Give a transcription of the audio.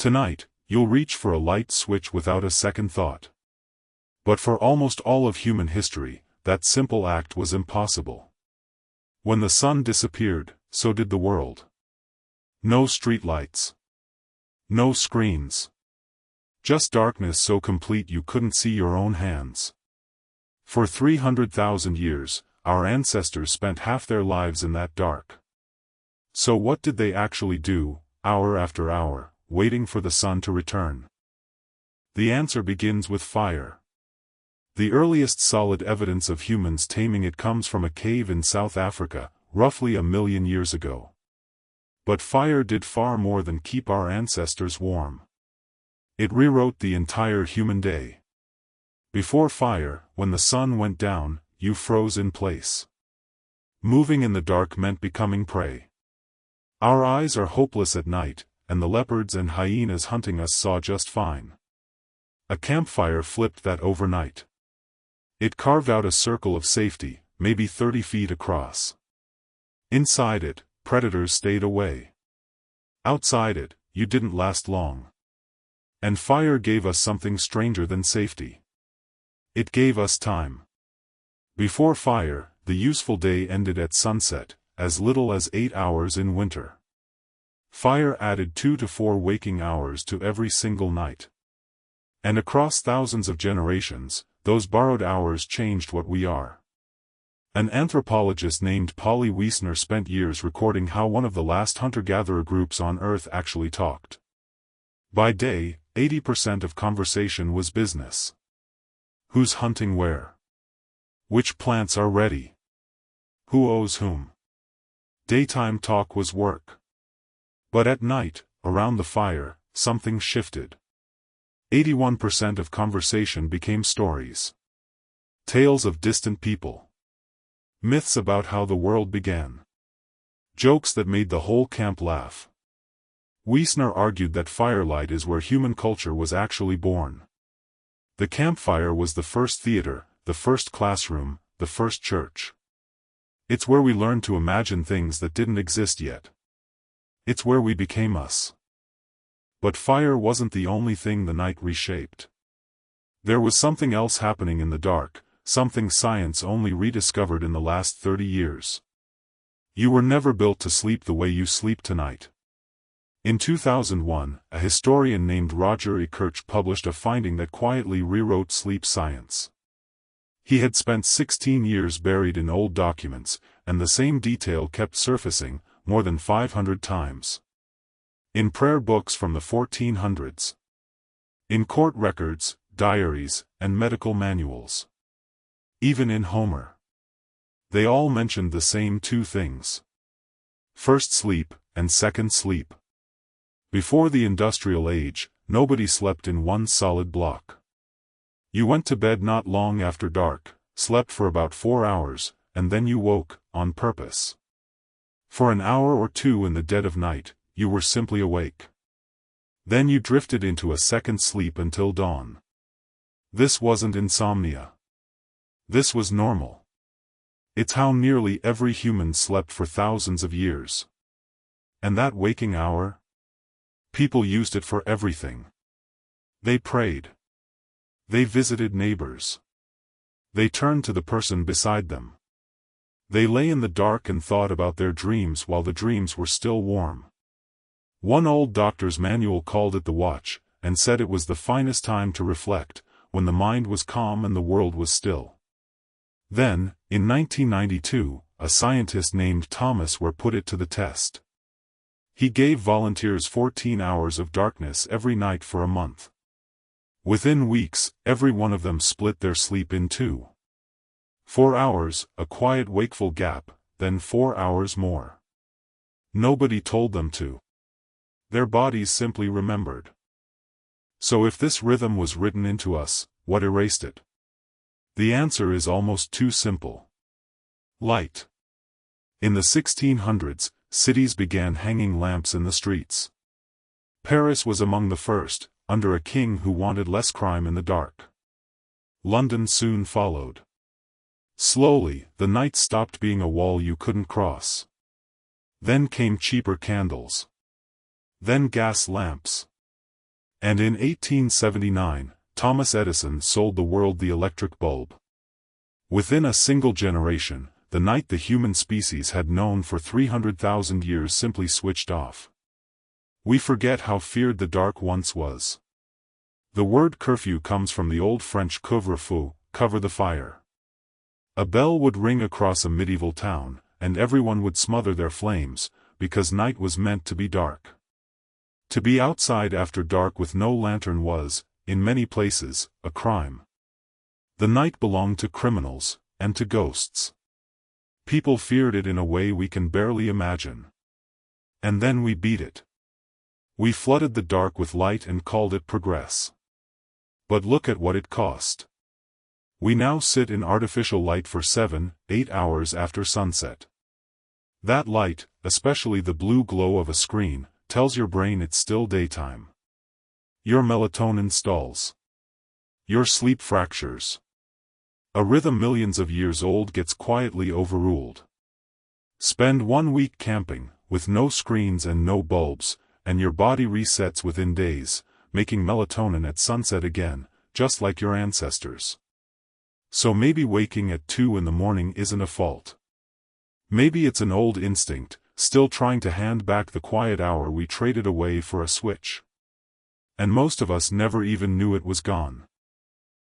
Tonight, you'll reach for a light switch without a second thought. But for almost all of human history, that simple act was impossible. When the sun disappeared, so did the world. No streetlights. No screens. Just darkness so complete you couldn't see your own hands. For 300,000 years, our ancestors spent half their lives in that dark. So what did they actually do, hour after hour, waiting for the sun to return? The answer begins with fire. The earliest solid evidence of humans taming it comes from a cave in South Africa, roughly 1 million years ago. But fire did far more than keep our ancestors warm. It rewrote the entire human day. Before fire, when the sun went down, you froze in place. Moving in the dark meant becoming prey. Our eyes are hopeless at night, and the leopards and hyenas hunting us saw just fine. A campfire flipped that overnight. It carved out a circle of safety, maybe 30 feet across. Inside it, predators stayed away. Outside it, you didn't last long. And fire gave us something stranger than safety. It gave us time. Before fire, the useful day ended at sunset, as little as 8 hours in winter. Fire added 2 to 4 waking hours to every single night. And across thousands of generations, those borrowed hours changed what we are. An anthropologist named Wiessner spent years recording how one of the last hunter-gatherer groups on Earth actually talked. By day, 80% of conversation was business. Who's hunting where? Which plants are ready? Who owes whom? Daytime talk was work. But at night, around the fire, something shifted. 81% of conversation became stories. Tales of distant people. Myths about how the world began. Jokes that made the whole camp laugh. Wiessner argued that firelight is where human culture was actually born. The campfire was the first theater, the first classroom, the first church. It's where we learned to imagine things that didn't exist yet. It's where we became us. But fire wasn't the only thing the night reshaped. There was something else happening in the dark, something science only rediscovered in the last 30 years. You were never built to sleep the way you sleep tonight. In 2001, a historian named Roger E. Kirch published a finding that quietly rewrote sleep science. He had spent 16 years buried in old documents, and the same detail kept surfacing, more than 500 times. In prayer books from the 1400s. In court records, diaries, and medical manuals. Even in Homer. They all mentioned the same 2 things. First sleep, and second sleep. Before the industrial age, nobody slept in one solid block. You went to bed not long after dark, slept for about 4 hours, and then you woke, on purpose. For an hour or 2 in the dead of night, you were simply awake. Then you drifted into a second sleep until dawn. This wasn't insomnia. This was normal. It's how nearly every human slept for thousands of years. And that waking hour? People used it for everything. They prayed. They visited neighbors. They turned to the person beside them. They lay in the dark and thought about their dreams while the dreams were still warm. One old doctor's manual called it the watch, and said it was the finest time to reflect, when the mind was calm and the world was still. Then, in 1992, a scientist named Thomas Ware put it to the test. He gave volunteers 14 hours of darkness every night for a month. Within weeks, every one of them split their sleep in 2. 4 hours, a quiet wakeful gap, then 4 hours more. Nobody told them to. Their bodies simply remembered. So if this rhythm was written into us, what erased it? The answer is almost too simple. Light. In the 1600s, cities began hanging lamps in the streets. Paris was among the first, under a king who wanted less crime in the dark. London soon followed. Slowly, the night stopped being a wall you couldn't cross. Then came cheaper candles. Then gas lamps. And in 1879, Thomas Edison sold the world the electric bulb. Within a single generation, the night the human species had known for 300,000 years simply switched off. We forget how feared the dark once was. The word curfew comes from the old French couvre-feu, cover the fire. A bell would ring across a medieval town, and everyone would smother their flames, because night was meant to be dark. To be outside after dark with no lantern was, in many places, a crime. The night belonged to criminals, and to ghosts. People feared it in a way we can barely imagine. And then we beat it. We flooded the dark with light and called it progress. But look at what it cost. We now sit in artificial light for 7, 8 hours after sunset. That light, especially the blue glow of a screen, tells your brain it's still daytime. Your melatonin stalls. Your sleep fractures. A rhythm millions of years old gets quietly overruled. Spend 1 week camping, with no screens and no bulbs, and your body resets within days, making melatonin at sunset again, just like your ancestors. So maybe waking at 2 in the morning isn't a fault. Maybe it's an old instinct, still trying to hand back the quiet hour we traded away for a switch. And most of us never even knew it was gone.